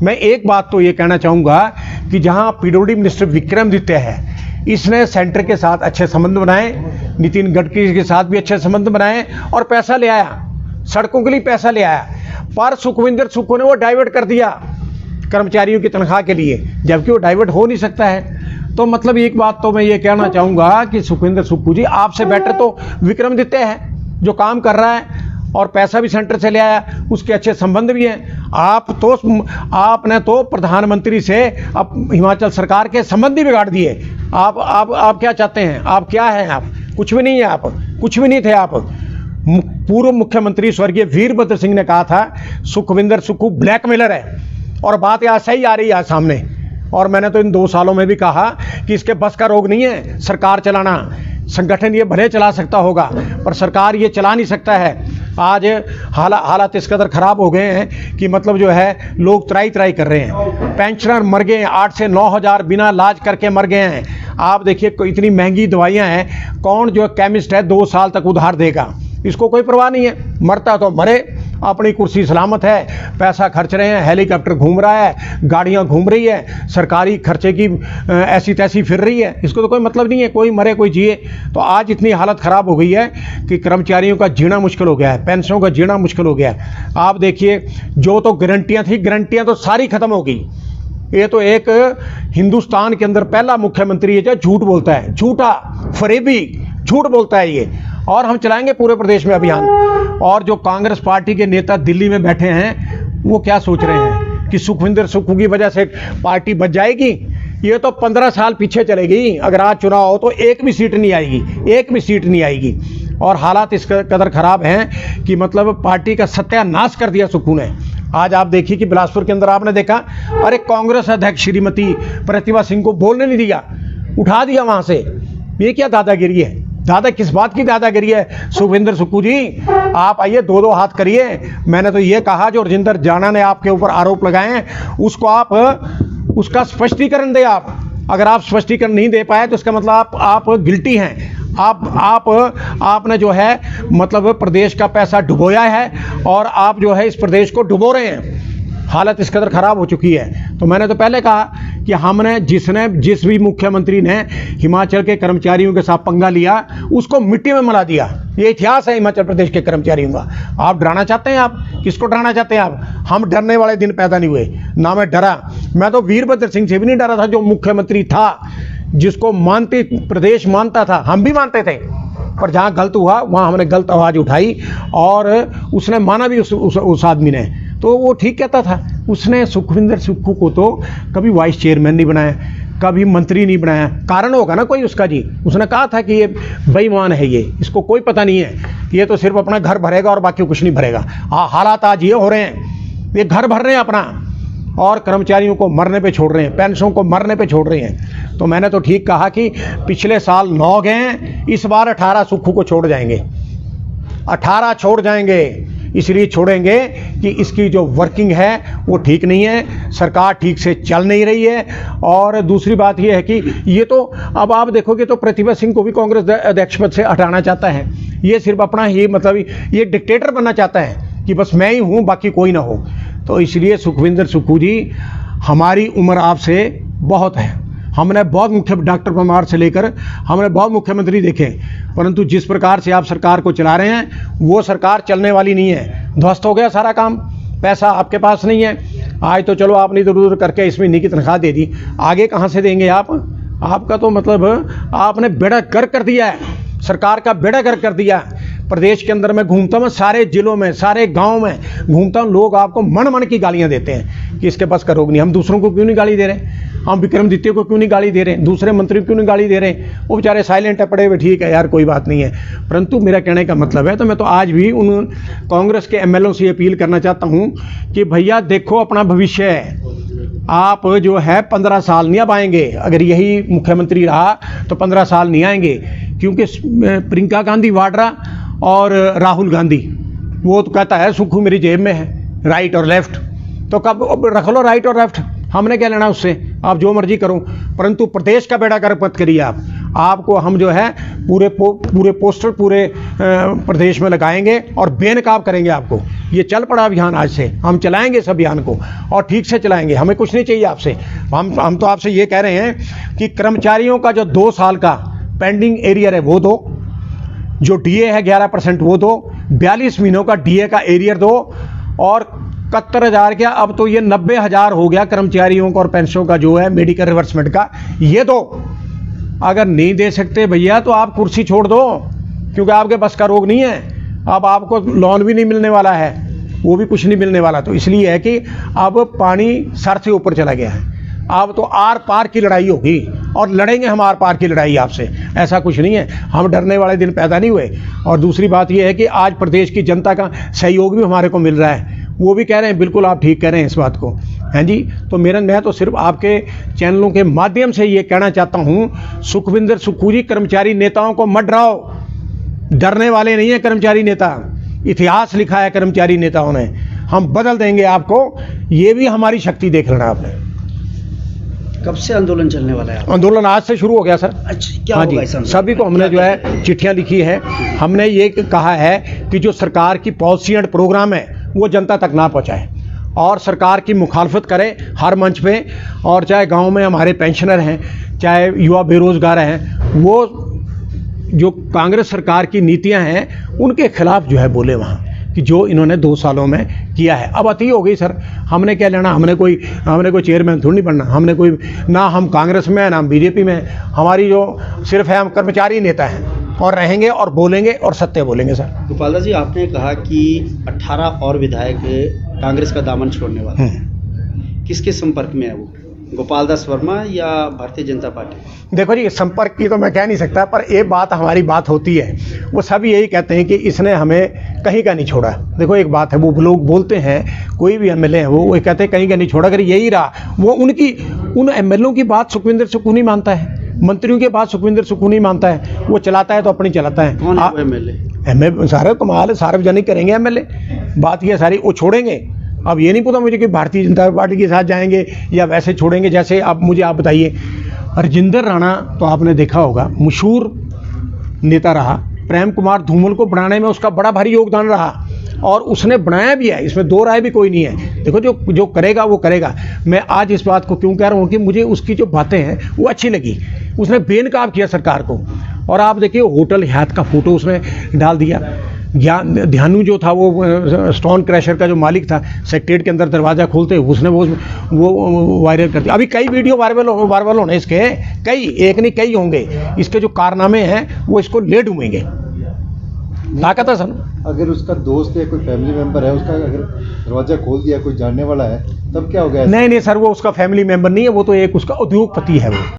मैं एक बात तो ये कहना चाहूँगा कि जहाँ पीडब्ल्यूडी मिनिस्टर विक्रमादित्य है, इसने सेंटर के साथ अच्छे संबंध बनाए, नितिन गडकरी के साथ भी अच्छे संबंध बनाए और पैसा ले आया, सड़कों के लिए पैसा ले आया। पर सुखविंदर सुक्खू ने वो डाइवर्ट कर दिया कर्मचारियों की तनख्वाह के लिए, जबकि वो डाइवर्ट हो नहीं सकता है। तो मतलब एक बात तो मैं ये कहना चाहूँगा कि सुखविंदर सुक्खू जी, आपसे बेटर तो विक्रमादित्य है जो काम कर रहा है और पैसा भी सेंटर से ले आया, उसके अच्छे संबंध भी हैं। आपने तो प्रधानमंत्री से अब हिमाचल सरकार के संबंध ही बिगाड़ दिए। आप क्या चाहते हैं? आप क्या हैं? आप कुछ भी नहीं है, आप कुछ भी नहीं थे। आप पूर्व मुख्यमंत्री स्वर्गीय वीरभद्र सिंह ने कहा था सुखविंदर सुक्खू ब्लैकमेलर है, और बात यहाँ सही आ रही है सामने। और मैंने तो इन 2 सालों में भी कहा कि इसके बस का रोग नहीं है सरकार चलाना। संगठन ये भले चला सकता होगा, पर सरकार ये चला नहीं सकता है। आज हालात इस कदर खराब हो गए हैं कि मतलब जो है लोग त्राई कर रहे हैं। पेंशनर मर गए हैं, 8 से 9 हज़ार बिना इलाज करके मर गए हैं। आप देखिए इतनी महंगी दवाइयां हैं, कौन जो केमिस्ट है 2 साल तक उधार देगा? इसको कोई परवाह नहीं है, मरता तो मरे, अपनी कुर्सी सलामत है, पैसा खर्च रहे हैं, हेलीकॉप्टर घूम रहा है, गाड़ियां घूम रही है, सरकारी खर्चे की ऐसी तैसी फिर रही है, इसको तो कोई मतलब नहीं है, कोई मरे कोई जिए। तो आज इतनी हालत ख़राब हो गई है कि कर्मचारियों का जीना मुश्किल हो गया है, पेंशनों का जीना मुश्किल हो गया है। आप देखिए जो तो गारंटियाँ थी, गारंटियाँ तो सारी खत्म हो गई। ये तो एक हिंदुस्तान के अंदर पहला मुख्यमंत्री है जो झूठ बोलता है, झूठा फरेबी झूठ बोलता है ये। और हम चलाएंगे पूरे प्रदेश में अभियान। और जो कांग्रेस पार्टी के नेता दिल्ली में बैठे हैं, वो क्या सोच रहे हैं कि सुखविंदर सुक्खू की वजह से पार्टी बच जाएगी? ये तो 15 साल पीछे चलेगी। अगर आज चुनाव हो तो एक भी सीट नहीं आएगी, एक भी सीट नहीं आएगी। और हालात इस कदर खराब हैं कि मतलब पार्टी का सत्यानाश कर दिया सुक्खू ने। आज आप देखिए कि बिलासपुर के अंदर आपने देखा, अरे कांग्रेस अध्यक्ष श्रीमती प्रतिभा सिंह को बोलने नहीं दिया, उठा दिया वहां से। ये क्या दादागिरी है? दादा किस बात की दादागिरी है? सुखविंदर सुक्खू जी, आप आइए, 2-2 हाथ करिए। मैंने तो ये कहा जो राजेंद्र जाना ने आपके ऊपर आरोप लगाए हैं, उसको आप उसका स्पष्टीकरण दें। आप अगर आप स्पष्टीकरण नहीं दे पाए तो इसका मतलब आप गिल्टी हैं। आपने जो है मतलब प्रदेश का पैसा डुबोया है और आप जो है इस प्रदेश को डुबो रहे हैं। हालत इस कदर खराब हो चुकी है। तो मैंने तो पहले कहा कि हमने जिस भी मुख्यमंत्री ने हिमाचल के कर्मचारियों के साथ पंगा लिया, उसको मिट्टी में मिला दिया। ये इतिहास है हिमाचल प्रदेश के कर्मचारियों का। आप डराना चाहते हैं? आप किसको डराना चाहते हैं? आप हम डरने वाले दिन पैदा नहीं हुए, ना मैं डरा। मैं तो वीरभद्र सिंह से भी नहीं डरा था, जो मुख्यमंत्री था, जिसको मानती प्रदेश मानता था। हम भी मानते थे, पर जहाँ गलत हुआ वहाँ हमने गलत आवाज़ उठाई और उसने माना भी उस आदमी ने। तो वो ठीक कहता था। उसने सुखविंदर सुक्खू को तो कभी वाइस चेयरमैन नहीं बनाया, कभी मंत्री नहीं बनाया। कारण होगा ना कोई उसका जी। उसने कहा था कि ये बेईमान है, ये इसको कोई पता नहीं है, ये तो सिर्फ अपना घर भरेगा और बाकी कुछ नहीं भरेगा। हाँ, हालात आज ये हो रहे हैं, ये घर भर रहे हैं अपना और कर्मचारियों को मरने पे छोड़ रहे हैं, पेंशनों को मरने पे छोड़ रहे हैं। तो मैंने तो ठीक कहा कि पिछले साल 9 गए, इस बार 18 सुक्खू को छोड़ जाएंगे, 18 छोड़ जाएंगे। इसलिए छोड़ेंगे कि इसकी जो वर्किंग है वो ठीक नहीं है, सरकार ठीक से चल नहीं रही है। और दूसरी बात ये है कि ये तो अब आप देखोगे तो प्रतिभा सिंह को भी कांग्रेस अध्यक्ष पद से हटाना चाहता है। ये सिर्फ अपना ही मतलब ये डिक्टेटर बनना चाहता है कि बस मैं ही हूँ, बाकी कोई ना हो। तो इसलिए सुखविंदर सुक्खू जी, हमारी उम्र आपसे बहुत है। हमने बहुत डॉक्टर परमार से लेकर हमने बहुत मुख्यमंत्री देखे, परंतु जिस प्रकार से आप सरकार को चला रहे हैं वो सरकार चलने वाली नहीं है। ध्वस्त हो गया सारा काम, पैसा आपके पास नहीं है। आज तो चलो आपने इधर उधर करके इस महीने की तनख्वाह दे दी, आगे कहाँ से देंगे आप? आपका तो मतलब आपने बेड़ा गर्क कर दिया है, सरकार का बेड़ा गर्क कर दिया है। प्रदेश के अंदर मैं घूमता हूँ, सारे जिलों में, सारे गाँव में घूमता हूँ, लोग आपको मन की गालियाँ देते हैं कि इसके पास का रोग नहीं। हम दूसरों को क्यों नहीं गाली दे रहे? हम विक्रमादित्य को क्यों नहीं गाली दे रहे? दूसरे मंत्री क्यों नहीं गाली दे रहे? वो बेचारे साइलेंट है, पड़े हुए, ठीक है यार, कोई बात नहीं है। परंतु मेरा कहने का मतलब है, तो मैं तो आज भी उन कांग्रेस के एमएलओ से अपील करना चाहता हूँ कि भैया देखो, अपना भविष्य है। आप जो है 15 साल नहीं अब आएंगे, अगर यही मुख्यमंत्री रहा तो 15 साल नहीं आएंगे, क्योंकि प्रियंका गांधी वाड्रा और राहुल गांधी, वो तो कहता है सुक्खू मेरी जेब में है, राइट और लेफ्ट। तो कब रख लो राइट और लेफ्ट, हमने क्या लेना उससे? आप जो मर्जी करो, परंतु प्रदेश का बेड़ा गर्क मत करिए। आप आपको हम जो है पूरे पोस्टर पूरे प्रदेश में लगाएंगे और बेनकाब करेंगे आपको। ये चल पड़ा अभियान, आज से हम चलाएंगे इस अभियान को और ठीक से चलाएंगे। हमें कुछ नहीं चाहिए आपसे। हम तो आपसे ये कह रहे हैं कि कर्मचारियों का जो 2 साल का पेंडिंग एरियर है वो दो, जो डीए है 11% वो दो, 42 महीनों का डीए का एरियर दो, और 71,000 क्या अब तो ये 90,000 हो गया कर्मचारियों का और पेंशनों का जो है मेडिकल रिवर्समेंट का, ये दो। अगर नहीं दे सकते भैया तो आप कुर्सी छोड़ दो, क्योंकि आपके बस का रोग नहीं है। अब आपको लोन भी नहीं मिलने वाला है, वो भी कुछ नहीं मिलने वाला। तो इसलिए है कि अब पानी सर से ऊपर चला गया है। अब तो आर पार की लड़ाई होगी और लड़ेंगे हम आर पार की लड़ाई आपसे। ऐसा कुछ नहीं है, हम डरने वाले दिन पैदा नहीं हुए। और दूसरी बात यह है कि आज प्रदेश की जनता का सहयोग भी हमारे को मिल रहा है, वो भी कह रहे हैं बिल्कुल आप ठीक कह रहे हैं इस बात को, हैं जी। तो मैं तो सिर्फ आपके चैनलों के माध्यम से ये कहना चाहता हूँ, सुखविंदर सुक्खू जी, कर्मचारी नेताओं को मत डराओ। डरने वाले नहीं है कर्मचारी नेता, इतिहास लिखा है कर्मचारी नेताओं ने। हम बदल देंगे आपको, ये भी हमारी शक्ति देख लेना आपने। कब से आंदोलन चलने वाला है? आंदोलन आज से शुरू हो गया सर। अच्छा, क्या हाँ होगा जी, इस आंदोलन? सभी को हमने जो है चिट्ठियां लिखी है। हमने ये कहा है कि जो सरकार की पॉलिसी एंड प्रोग्राम है वो जनता तक ना पहुंचाए और सरकार की मुखालफत करे हर मंच पे। और चाहे गांव में हमारे पेंशनर हैं, चाहे युवा बेरोजगार हैं, वो जो कांग्रेस सरकार की नीतियां हैं उनके खिलाफ जो है बोले वहाँ, कि जो इन्होंने 2 सालों में किया है। अब अति हो गई सर, हमने क्या लेना, हमने कोई चेयरमैन थोड़ी नहीं बनना। हमने कोई ना, हम कांग्रेस में हैं ना हम बीजेपी में। हमारी जो सिर्फ है, हम कर्मचारी नेता हैं और रहेंगे और बोलेंगे और सत्य बोलेंगे सर। गोपाल दास जी, आपने कहा कि 18 और विधायक कांग्रेस का दामन छोड़ने वाले, किसके संपर्क में है वो? गोपाल दास वर्मा या भारतीय जनता पार्टी? देखो जी, संपर्क की तो मैं कह नहीं सकता, पर एक बात हमारी बात होती है, वो सभी यही कहते हैं कि इसने हमें कहीं का नहीं छोड़ा। देखो एक बात है, वो लोग बोलते हैं, कोई भी एमएलए है वो कहते हैं कहीं का नहीं छोड़ा। अगर यही रहा, वो उन एमएलए की बात सुखविंदर सुक्खू नहीं मानता है, मंत्रियों के बात सुखविंदर सुक्खू नहीं मानता है। वो चलाता है तो अपनी चलाता है। कौन है वो एमएलए? सारे कमाल है, सार्वजनिक करेंगे एमएलए, बात ये सारी वो छोड़ेंगे। अब ये नहीं पता मुझे कि भारतीय जनता पार्टी के साथ जाएंगे या वैसे छोड़ेंगे। जैसे आप बताइए, राजेंद्र राणा तो आपने देखा होगा, मशहूर नेता रहा। प्रेम कुमार धूमल को बनाने में उसका बड़ा भारी योगदान रहा और उसने बनाया भी है, इसमें दो राय भी कोई नहीं है। देखो जो करेगा वो करेगा। मैं आज इस बात को क्यों कह रहा हूँ कि मुझे उसकी जो बातें हैं वो अच्छी लगी। उसने बेनकाब किया सरकार को। और आप देखिए, होटल हयात का फोटो उसने डाल दिया। ध्यानु जो था, वो स्टोन क्रैशर का जो मालिक था, सेक्रेटरीट के अंदर दरवाज़ा खोलते उसने वो वायरल कर दिया। अभी कई वीडियो वायरल होने इसके, कई, एक नहीं कई होंगे। इसके जो कारनामे हैं वो इसको ले डूबेंगे। ताकत है सर। अगर उसका दोस्त या कोई फैमिली मेंबर है, उसका अगर दरवाजा खोल दिया, कोई जानने वाला है, तब क्या हो गया? नहीं सर, वो उसका फैमिली मेंबर नहीं है, वो तो एक उसका उद्योगपति है वो।